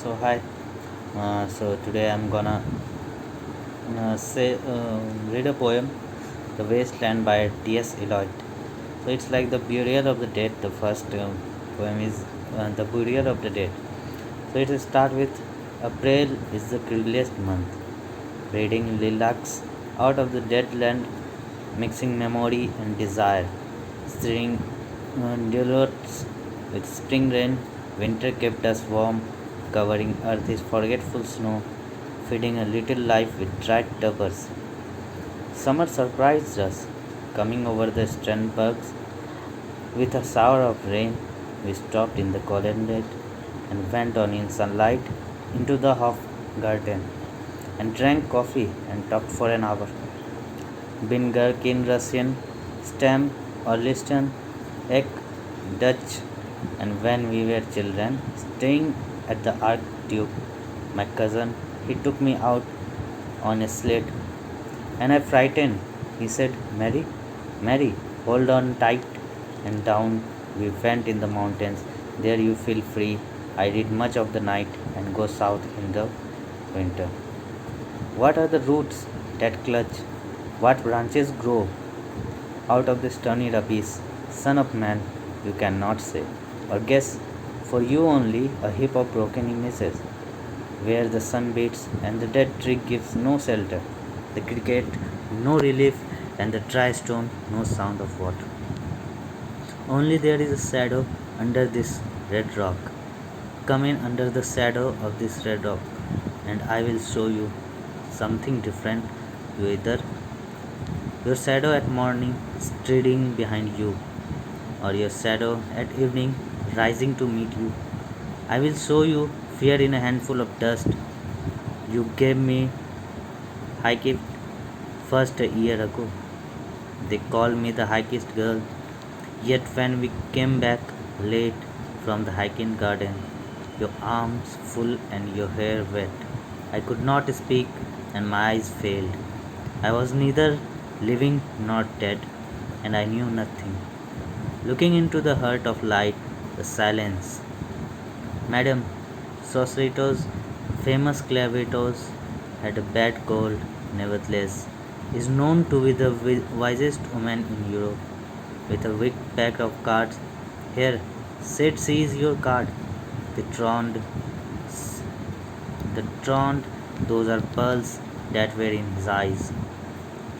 So hi. So today I'm gonna read a poem, "The Wasteland" by T.S. Eliot. So it's like the burial of the dead. The first poem is the burial of the dead. So it start with April is the cruelest month, breeding lilacs out of the dead land, mixing memory and desire, stirring delusions with spring rain. Winter kept us warm, covering earth's forgetful snow, feeding a little life with dried tuppers. Summer surprised us, coming over the Strandbergs with a shower of rain. We stopped in the colonnade and went on in sunlight into the half garden and drank coffee and talked for an hour. Bin Gherkin, Russian, Stem, or Liston, Ek, Dutch, and when we were children, staying at the Archduke, my cousin, he took me out on a sled, and I frightened. He said, Mary, Mary, hold on tight, and down we went in the mountains. There you feel free. I read much of the night and go south in the winter. What are the roots that clutch? What branches grow out of the stony abyss? Son of man, you cannot say. Or guess, for you only a heap of broken images, where the sun beats and the dead tree gives no shelter, the cricket no relief, and the dry stone no sound of water. Only there is a shadow under this red rock. Come in under the shadow of this red rock, and I will show you something different. You either your shadow at morning striding behind you, or your shadow at evening rising to meet you. I will show you fear in a handful of dust. You gave me hiked first a year ago. They called me the highest girl. Yet when we came back late from the hiking garden, your arms full and your hair wet, I could not speak and my eyes failed. I was neither living nor dead, and I knew nothing. Looking into the heart of light, the silence. Madame, Saucerito's famous clavitos had a bad cold, nevertheless, is known to be the wisest woman in Europe. With a big pack of cards, here, said seize your card. The troned, the troned, those are pearls that were in his eyes.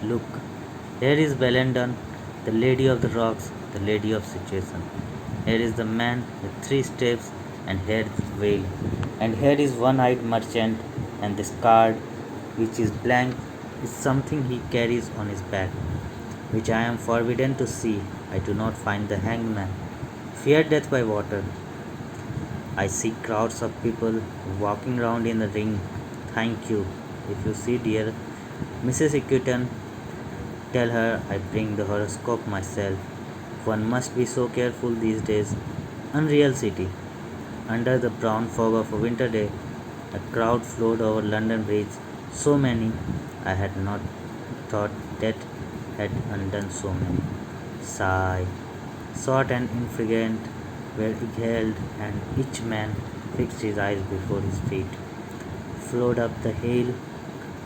Look, here is Bellendon, the lady of the rocks, the lady of situation. Here is the man with three steps and hair veil. And here is one-eyed merchant, and this card, which is blank, is something he carries on his back, which I am forbidden to see. I do not find the hangman. Fear death by water. I see crowds of people walking round in the ring. Thank you. If you see dear Mrs. Equaton, tell her I bring the horoscope myself. One must be so careful these days. Unreal city. Under the brown fog of a winter day, a crowd flowed over London Bridge. So many, I had not thought that had undone so many. Sigh, short and infrequent, were exhaled, and each man fixed his eyes before his feet, flowed up the hill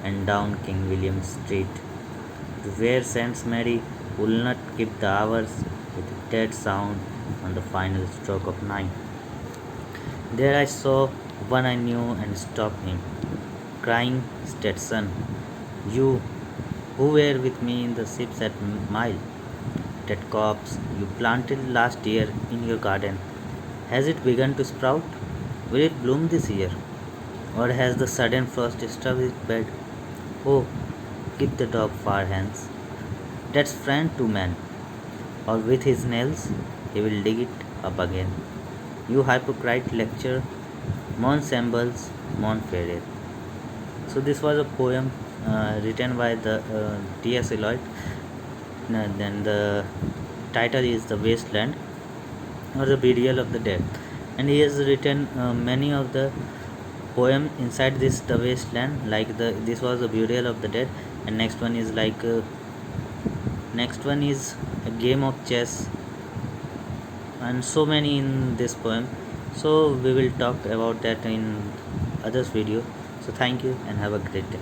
and down King William Street, to where Saint Mary would not keep the hours with a dead sound on the final stroke of 9. There I saw one I knew and stopped him, crying, Stetson, you who were with me in the ships at Mile, that copse you planted last year in your garden, has it begun to sprout? Will it bloom this year? Or has the sudden frost disturbed its bed? Oh, keep the dog far hence. That's friend to man, or with his nails he will dig it up again. You hypocrite lecture, Mon sembles, Mon ferrer. So this was a poem written by the T.S. Eliot. Then the title is The Wasteland or The Burial of the Dead. And he has written many of the poem inside this The Wasteland. Like this was The Burial of the Dead, and next one is a game of chess, and so many in this poem. So we will talk about that in others video. So thank you and have a great day.